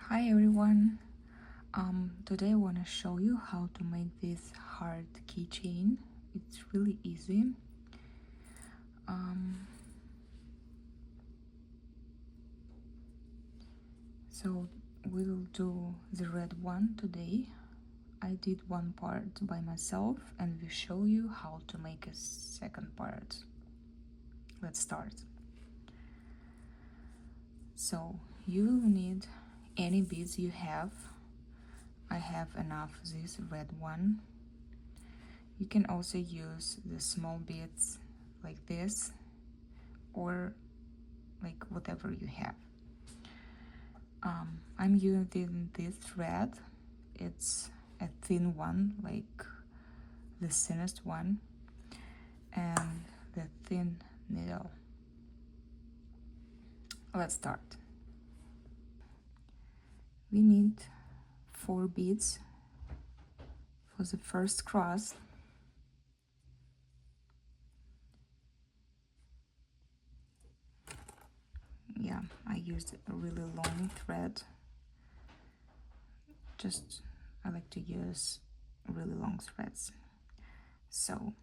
Hi everyone. Today I want to show you how to make this heart keychain. It's really easy. Um, so we'll do the red one today. I did one part by myself and we show you how to make a second part. Let's start. So you will need any beads you have. I have enough this red one. You can also use the small beads like this or like whatever you have. I'm using this thread. It's a thin one, like the thinnest one, and the thin needle. Let's start. We need 4 beads for the first cross. Yeah, I used a really long thread. I like to use really long threads. So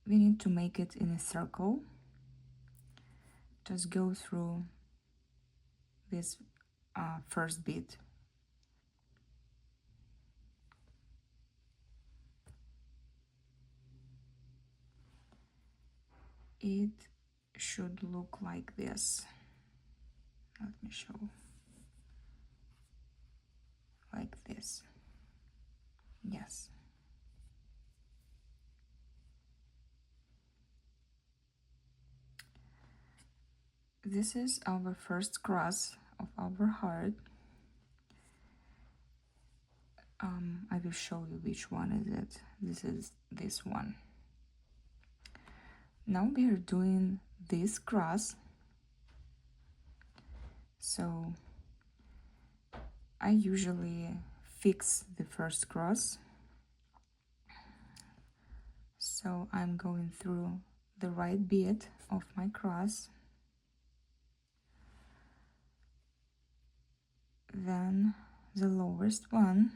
we need to make it in a circle. Just go through this first bead. It should look like this. Let me show. Like this. Yes. This is our first cross of our heart. I will show you which one is it. This is this one. Now we are doing this cross. So I usually fix the first cross. So I'm going through the right bead of my cross. Then the lowest one.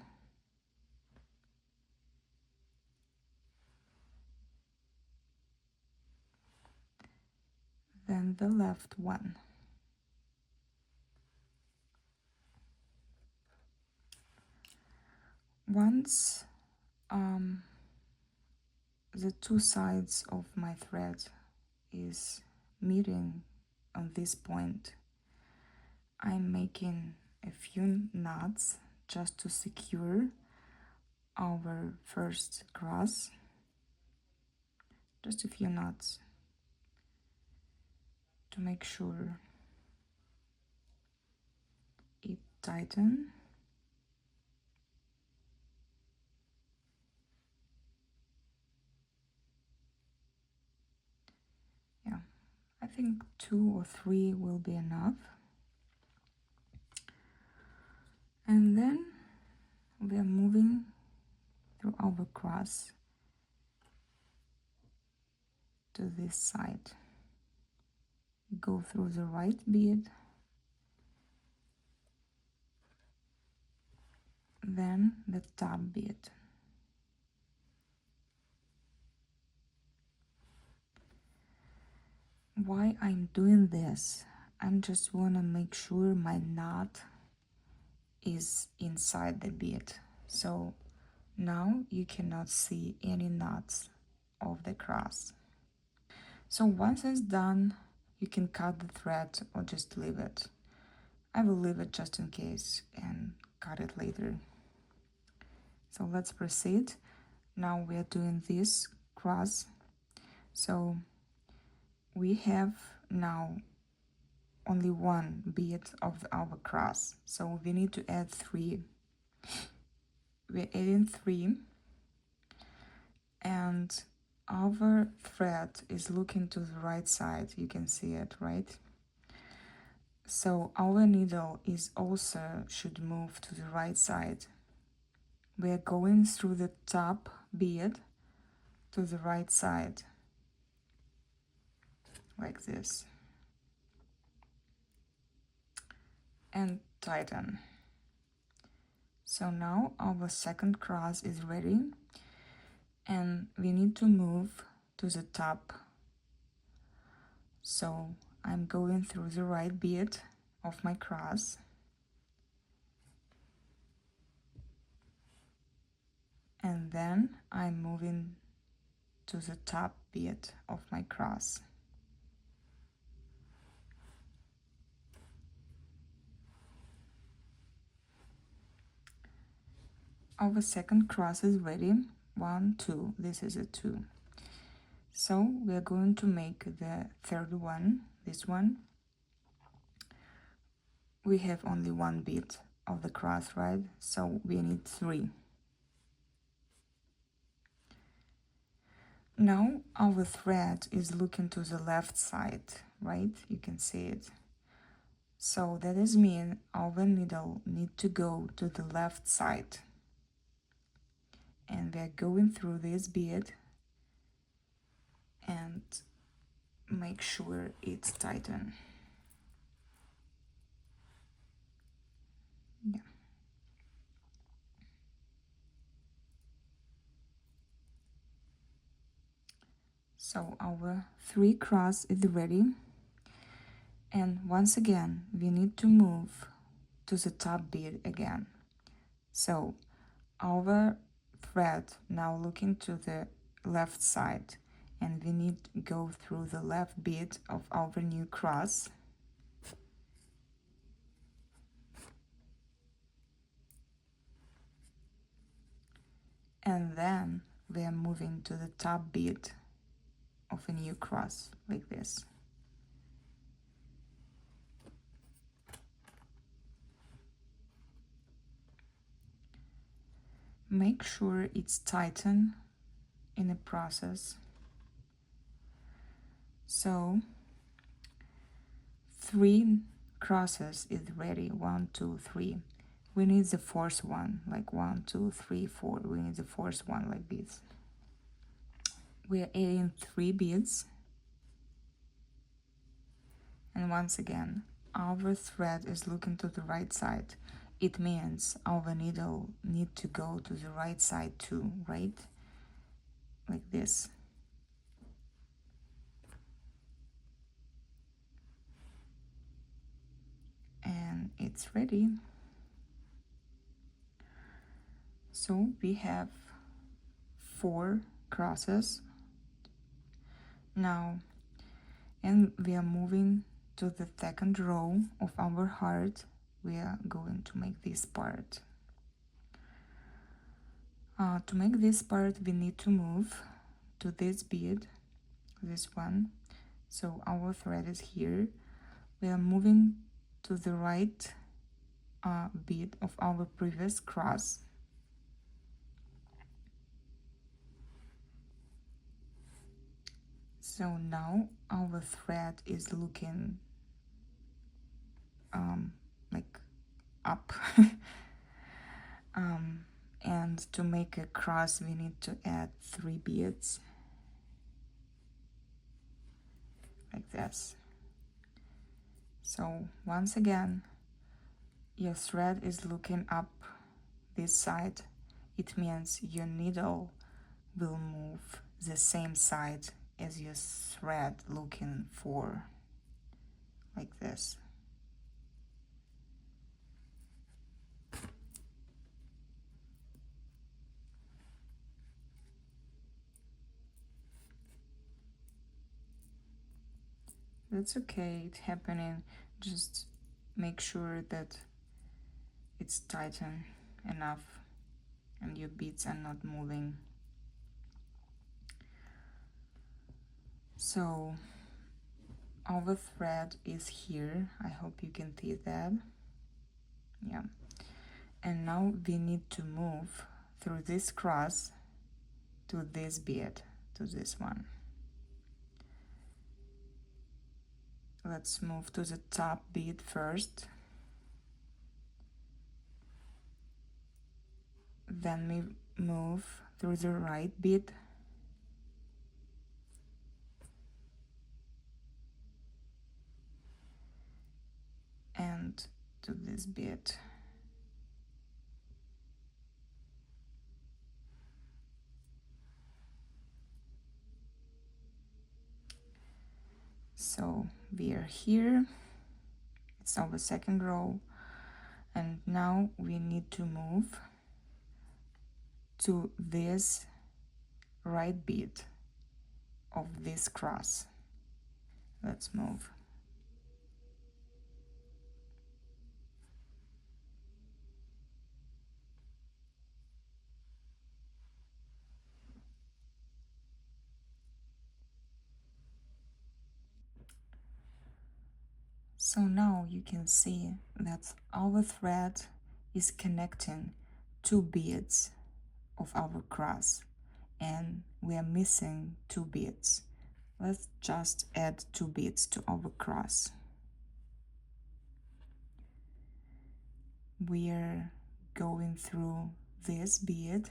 Then the left one. Once the two sides of my thread is meeting on this point, I'm making a few knots just to secure our first cross. Just a few knots to make sure it tightens. Yeah, I think 2 or 3 will be enough. And then we are moving through our cross to this side. Go through the right bead, then the top bead. Why I'm doing this? I just want to make sure my knot is inside the bead. So now you cannot see any knots of the cross. So once it's done, you can cut the thread or just leave it. I will leave it just in case and cut it later. So let's proceed. Now we are doing this cross. So we have now only one bead of our cross, so we need to add 3. We're adding 3, and our thread is looking to the right side. You can see it, right? So our needle is also should move to the right side. We are going through the top bead to the right side, like this. And tighten. So now our second cross is ready, and we need to move to the top. So I'm going through the right bead of my cross, and then I'm moving to the top bead of my cross. Our second cross is ready. 1, 2. This is a 2. So we're going to make the third one, this one. We have only one bead of the cross, right? So we need 3. Now our thread is looking to the left side, right? You can see it. So that is mean our needle need to go to the left side. And we're going through this bead and make sure it's tighten. Yeah. So our 3 cross is ready. And once again, we need to move to the top bead again. So our thread now looking to the left side, and we need to go through the left bead of our new cross. And then we are moving to the top bead of a new cross, like this. Make sure it's tighten in the process. So 3 crosses is ready. 1, 2, 3. We need the fourth one, like 1, 2, 3, 4. We need the fourth one like this. We are adding 3 beads. And once again, our thread is looking to the right side. It means our needle need to go to the right side too, right? Like this. And it's ready. So we have 4 crosses now, and we are moving to the second row of our heart. We are going to make this part. To make this part, we need to move to this bead, this one. So our thread is here. We are moving to the right bead of our previous cross. So now our thread is looking like up. And to make a cross, we need to add 3 beads, like this. So once again, your thread is looking up this side. It means your needle will move the same side as your thread looking for, like this. That's okay, it's happening. Just make sure that it's tighten enough and your beads are not moving. So our thread is here. I hope you can see that. Yeah. And now we need to move through this cross to this bead, to this one. Let's move to the top bead first. Then we move through the right bead. And to this bead. So we are here, it's our second row, and now we need to move to this right bead of this cross. Let's move. So now you can see that our thread is connecting two beads of our cross, and we are missing two beads. Let's just add two beads to our cross. We are going through this bead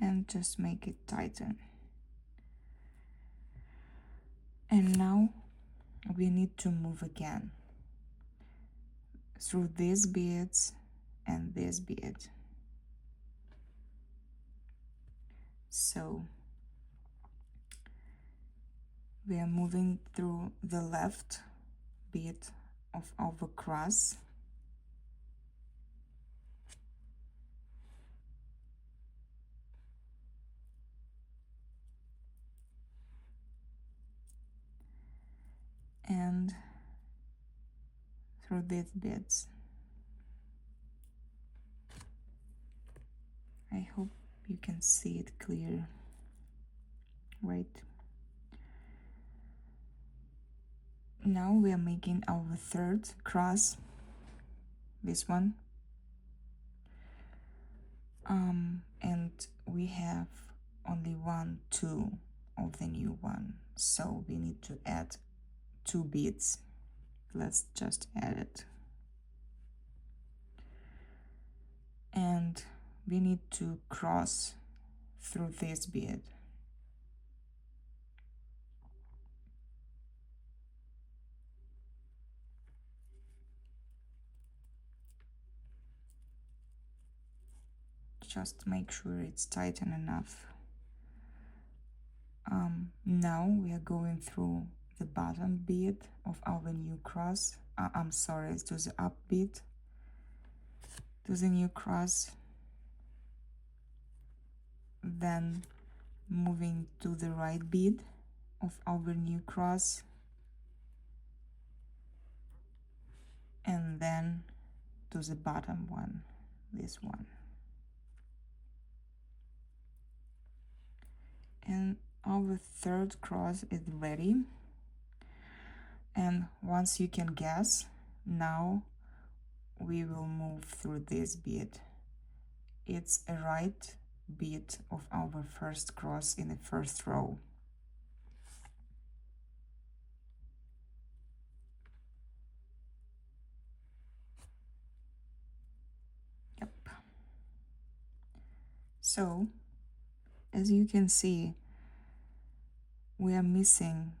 and just make it tighten. And now we need to move again through these beads and this bead. So we are moving through the left bead of our cross, and through these beads. I hope you can see it clear, right? Now we are making our third cross, this one, and we have only two of the new one, so we need to add two beads. Let's just add it, and we need to cross through this bead. Just make sure it's tighten enough. Now we are going through the bottom bead of our new cross. I'm sorry, to the up bead, to the new cross, then moving to the right bead of our new cross, and then to the bottom one, this one. And our third cross is ready. And once you can guess, now we will move through this bead. It's a right bead of our first cross in the first row. Yep. So, as you can see, we are missing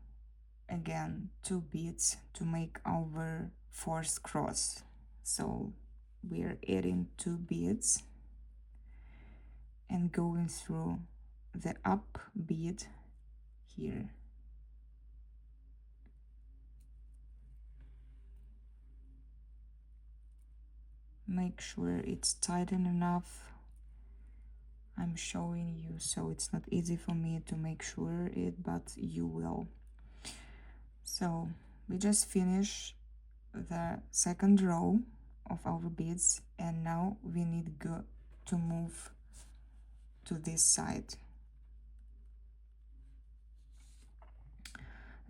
again two beads to make our fourth cross. So we are adding two beads and going through the up bead here. Make sure it's tighten enough. I'm showing you, so it's not easy for me to make sure it, but you will. So we just finished the second row of our beads, and now we need to move to this side.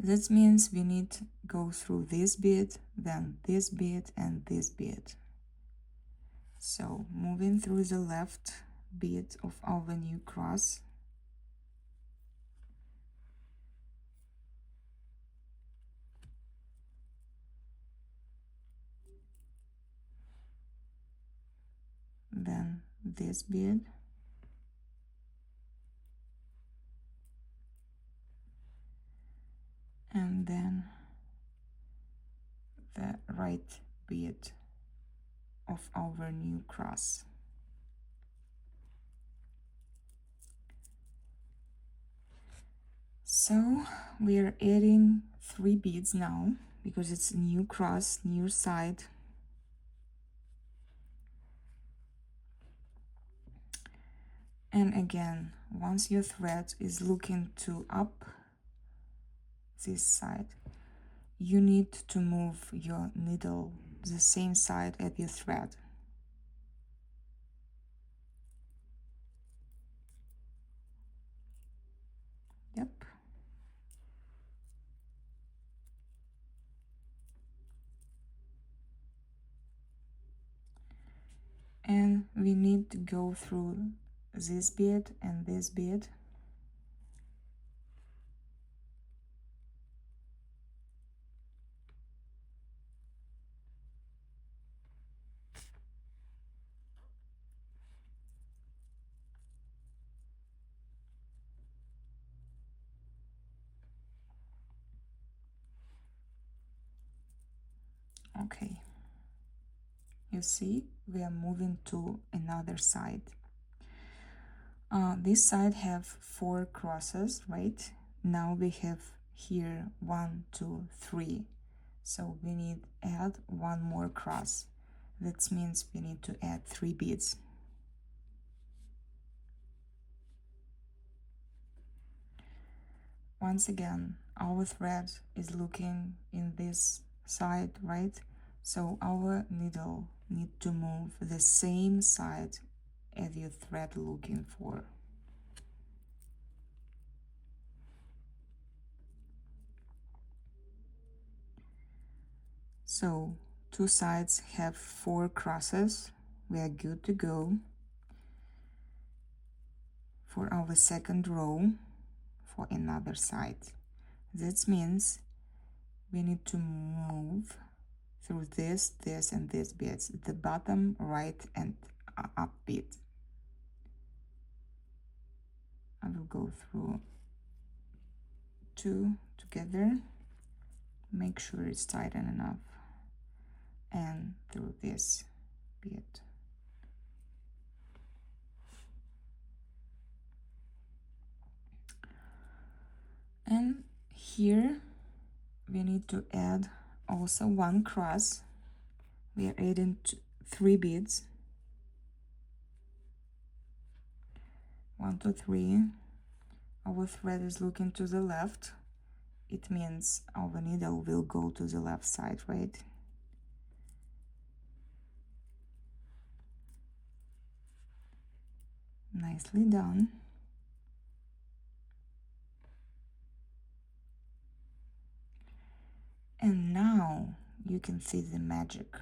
That means we need to go through this bead, then this bead, and this bead. So moving through the left bead of our new cross, then this bead, and then the right bead of our new cross. So we are adding 3 beads now because it's a new cross, new side. And again, once your thread is looking to up this side, you need to move your needle the same side as your thread. Yep. And we need to go through this bead and this bead. Okay. You see, we are moving to another side. This side have 4 crosses, right? Now we have here 1, 2, 3. So we need add 1 more cross. That means we need to add 3 beads. Once again, our thread is looking in this side, right? So our needle need to move the same side as your thread looking for. So 2 sides have 4 crosses. We are good to go for our second row for another side. That means we need to move through this, this, and this beads, the bottom, right, and up bead. I will go through 2 together, make sure it's tighten enough, and through this bead. And here we need to add also 1 cross. We are adding 3 beads. 1, 2, 3. Our thread is looking to the left. It means our needle will go to the left side, right? Nicely done. And now you can see the magic.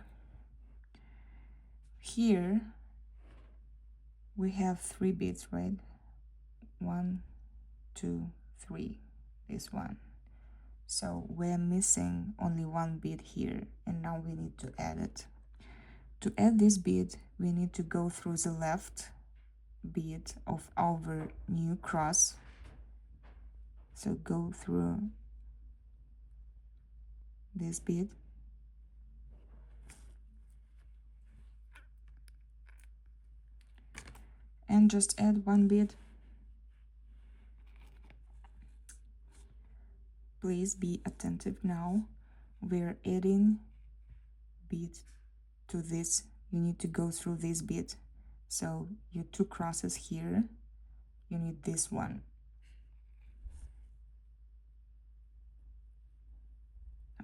Here we have 3 beads, right? 1, 2, 3. This one. So we're missing only 1 bead here, and now we need to add it. To add this bead, we need to go through the left bead of our new cross. So go through this bead. And just add 1 bead. Please be attentive now. We're adding bead to this. You need to go through this bead. So your 2 crosses here, you need this one.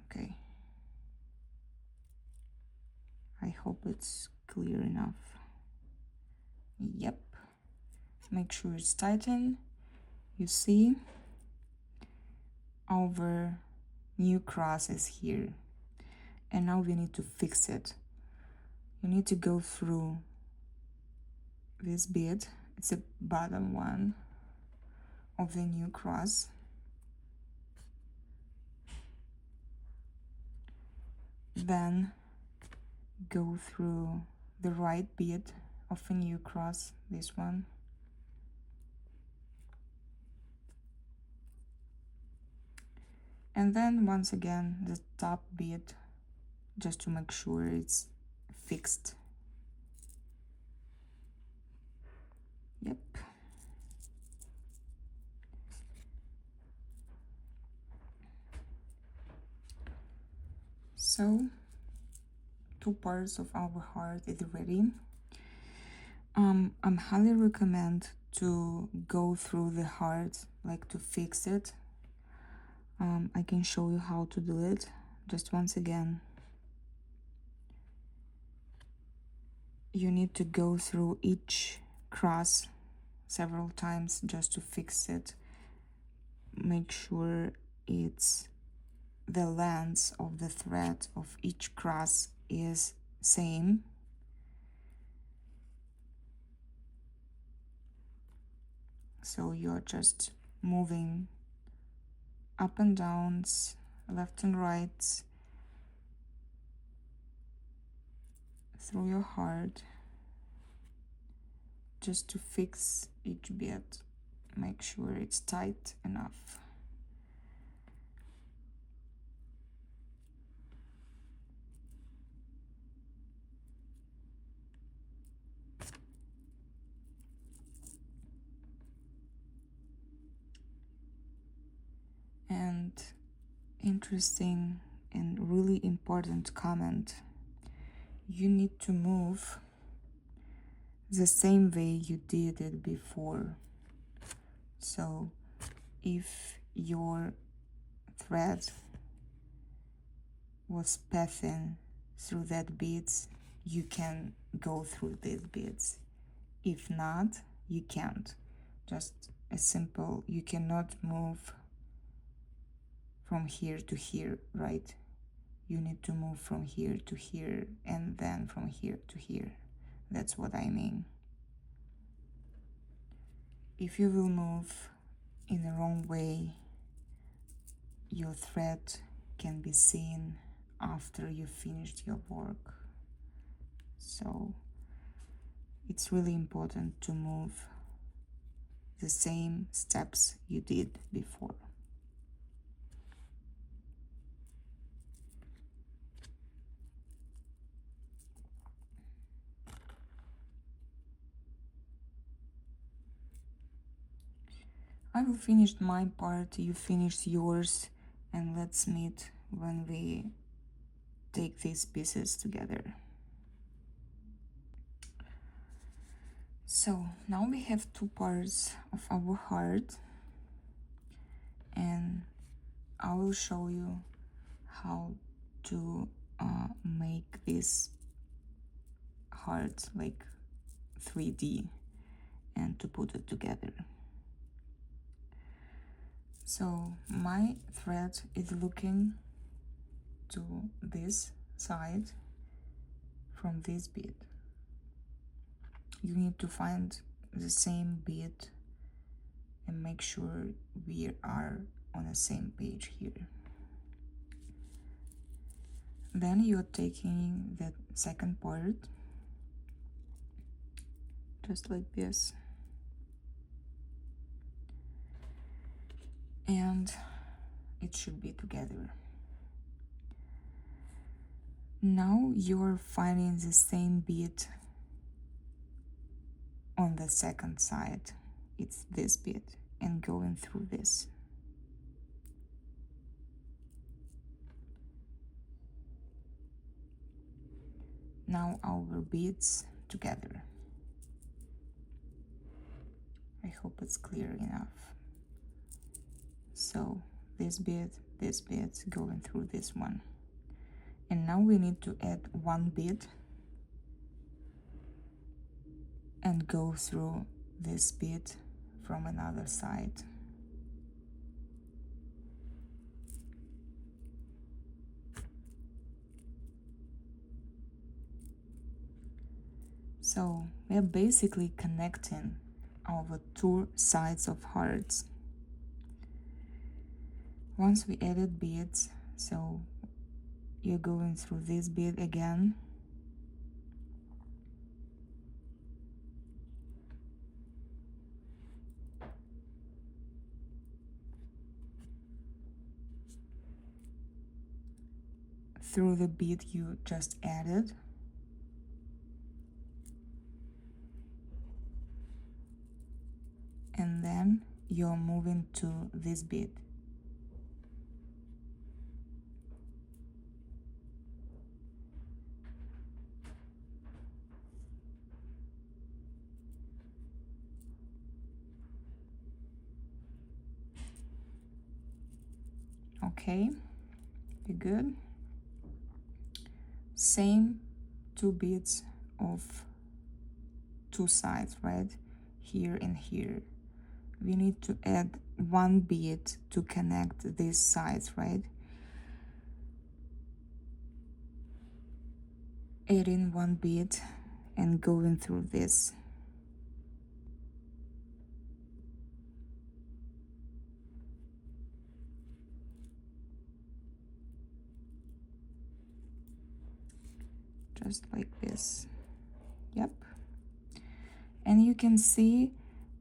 Okay. I hope it's clear enough. Yep. Make sure it's tightened. You see, our new cross is here. And now we need to fix it. You need to go through this bead. It's the bottom one of the new cross. Then go through the right bead of a new cross, this one. And then once again the top bead, just to make sure it's fixed. Yep. So 2 parts of our heart is ready. I'm highly recommend to go through the heart, like to fix it. I can show you how to do it. Just once again, you need to go through each cross several times just to fix it. Make sure it's the length of the thread of each cross is same. So you're just moving up and downs, left and right through your heart, just to fix each bit. Make sure it's tight enough. And interesting and really important comment, you need to move the same way you did it before. So if your thread was passing through that beads, you can go through these beads. If not, you can't. Just a simple, you cannot move from here to here, right? You need to move from here to here and then from here to here. That's what I mean. If you will move in the wrong way, your thread can be seen after you finished your work. So it's really important to move the same steps you did before. I will finish my part, you finish yours, and let's meet when we take these pieces together. So now we have 2 parts of our heart, and I will show you how to make this heart like 3D and to put it together. So my thread is looking to this side from this bead. You need to find the same bead and make sure we are on the same page here. Then you're taking the second part, just like this, and it should be together. Now you're finding the same bead on the second side. It's this bead and going through this. Now our beads together. I hope it's clear enough. So this bead going through this one. And now we need to add 1 bead and go through this bead from another side. So we're basically connecting our 2 sides of hearts. Once we added beads, so you're going through this bead again, through the bead you just added. And then you're moving to this bead. Okay, be good. Same two beads of two sides, right? Here and here. We need to add one bead to connect these sides, right? Adding one bead and going through this. Just like this. Yep. And you can see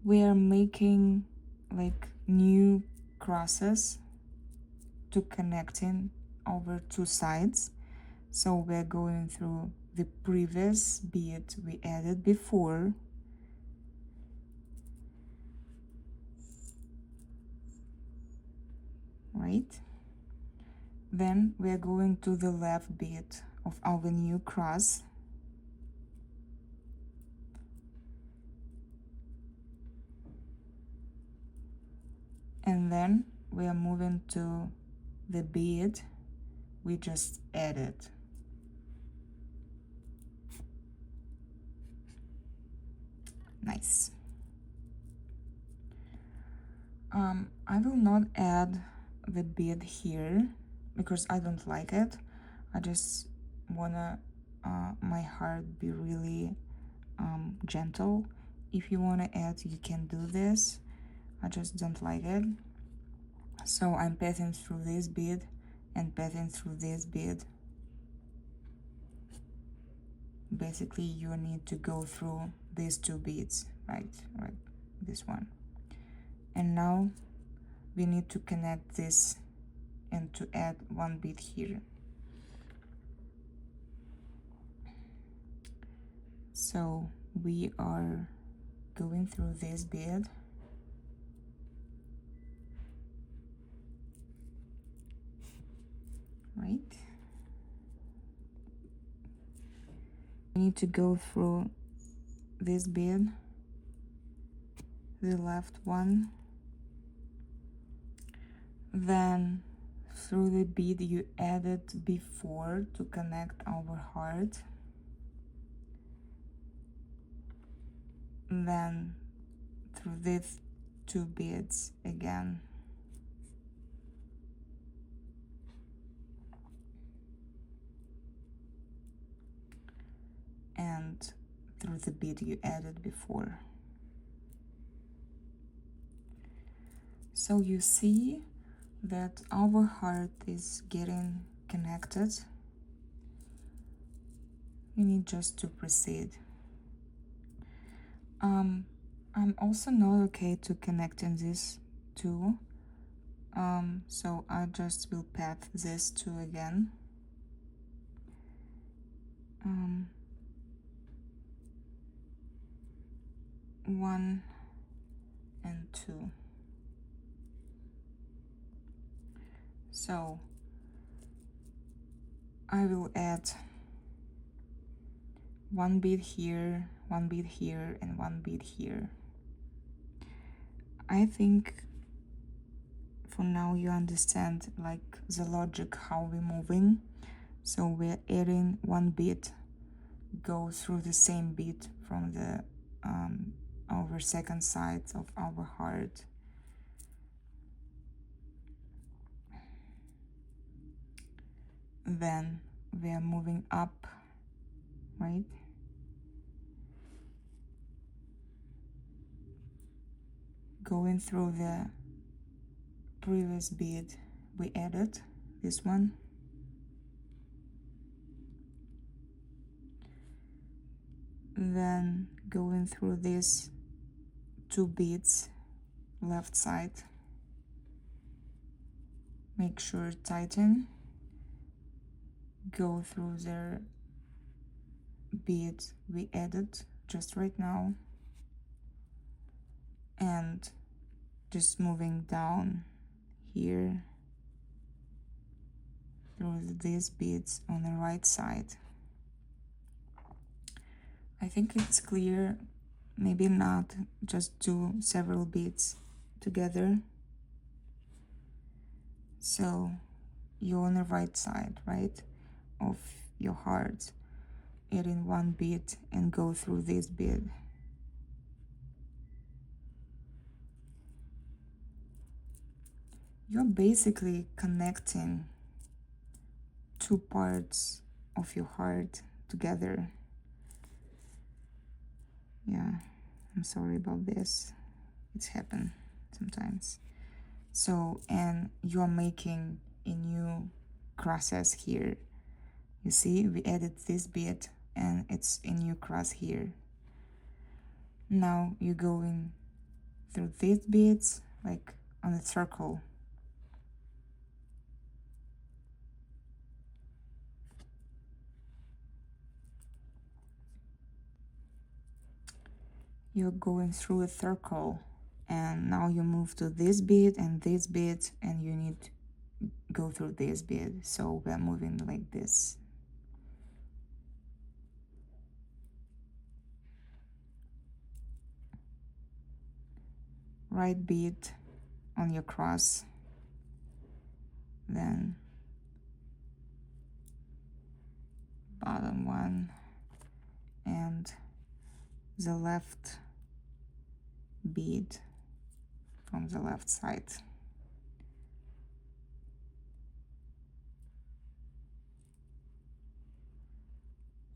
we're making like new crosses to connecting over two sides. So we're going through the previous bead we added before, right? Then we're going to the left bead of our new cross. And then we are moving to the bead we just added. Nice. I will not add the bead here because I don't like it. I just wanna my heart be really gentle. If you wanna add, you can do this. I just don't like it. So I'm passing through this bead and passing through this bead. Basically, you need to go through these two beads, right? This one. And now we need to connect this and to add one bead here. So we are going through this bead. Right? We need to go through this bead, the left one, then through the bead you added before to connect our heart, then through these two beads again. And through the bead you added before. So you see that our heart is getting connected. We need just to proceed. I'm also not okay to connecting these two. So I just will pat this two again. One and two. So I will add one bead here, one bead here, and one bead here. I think for now you understand like the logic how we're moving. So we're adding one bead, go through the same bead from the our second side of our heart. Then we are moving up, right? Going through the previous bead we added, this one. Then going through these two beads, left side. Make sure tighten. go through the bead we added just right now, and just moving down here through these beads on the right side. I think it's clear, maybe not, just do several beads together. So you're on the right side, right, of your heart, add in one bead and go through this bead. You're basically connecting two parts of your heart together. Yeah, I'm sorry about this. It's happened sometimes. So, and you're making a new crosses here. You see, we added this bead and it's a new cross here. Now you're going through these beads like on a circle. You're going through a circle, and now you move to this bead and this bead, and you need to go through this bead. So we're moving like this. Right bead on your cross, then bottom one, and the left bead from the left side.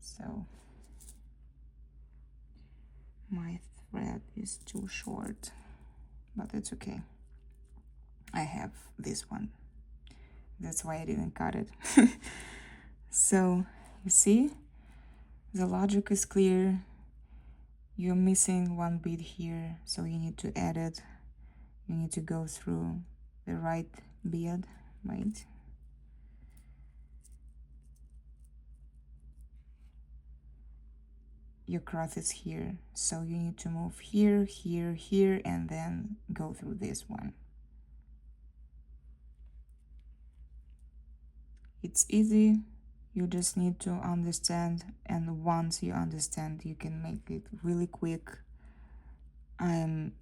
So my thread is too short, but it's okay. I have this one. That's why I didn't cut it. So you see, the logic is clear. You're missing one bead here, so you need to add it. You need to go through the right bead, right? Your cross is here, so you need to move here, here, here, and then go through this one. It's easy, you just need to understand, and once you understand, you can make it really quick. I'm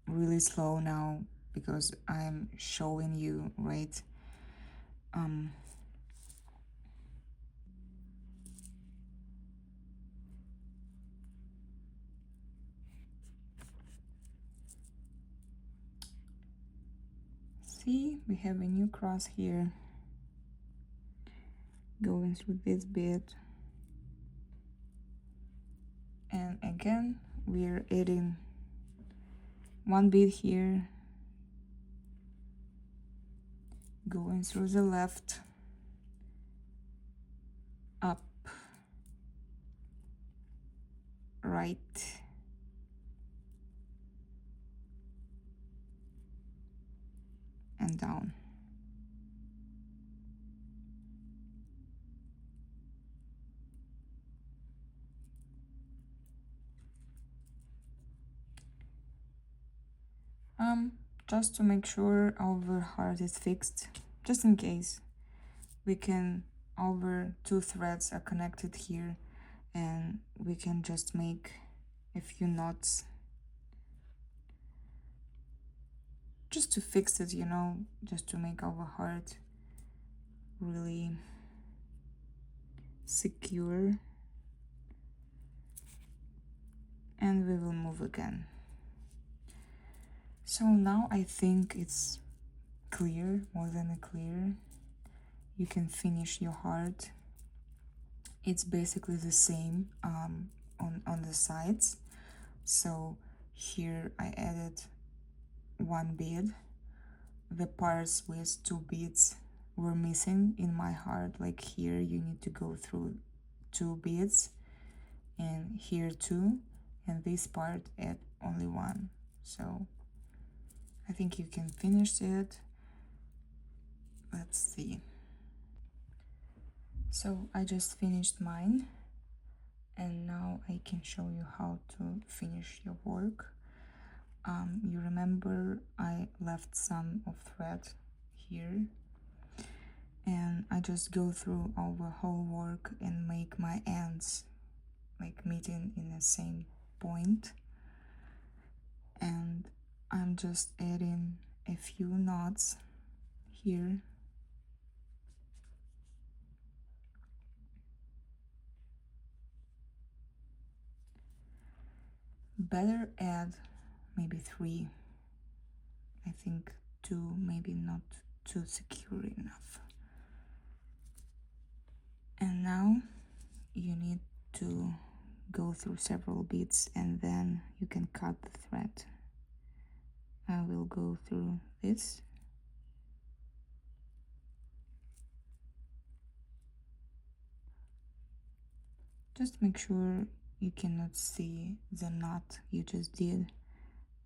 really slow now because I'm showing you, right? See, we have a new cross here, going through this bit, and again we're adding one bead here, going through the left, up, right, and down. Just to make sure our heart is fixed, just in case, we can, our two threads are connected here, and we can just make a few knots just to fix it, you know, just to make our heart really secure, and we will move again. So now I think it's clear, more than clear. You can finish your heart. It's basically the same on the sides. So here I added one bead. The parts with two beads were missing in my heart. Like here you need to go through two beads, and here two, and this part add only one. So I think you can finish it. Let's see. So I just finished mine, and now I can show you how to finish your work. You remember I left some of thread here, and I just go through all the whole work and make my ends like meeting in the same point, and I'm just adding a few knots here. Better add maybe 3. I think 2 maybe not too secure enough. And now you need to go through several beads and then you can cut the thread. I will go through this. Just make sure you cannot see the knot you just did.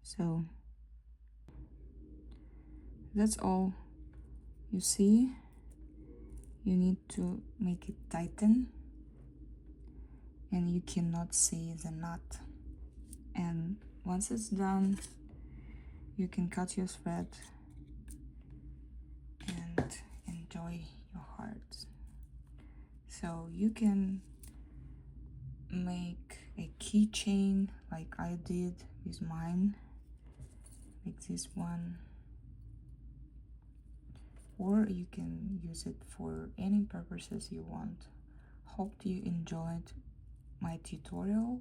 So that's all. You see, you need to make it tighten and you cannot see the knot. And once it's done, you can cut your thread and enjoy your heart. So you can make a keychain like I did with mine, like this one, or you can use it for any purposes you want. Hope you enjoyed my tutorial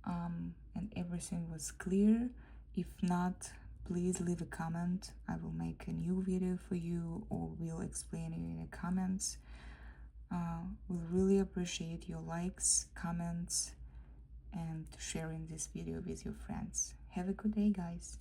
and everything was clear. If not, please leave a comment. I will make a new video for you or will explain it in the comments. We'll really appreciate your likes, comments, and sharing this video with your friends. Have a good day, guys.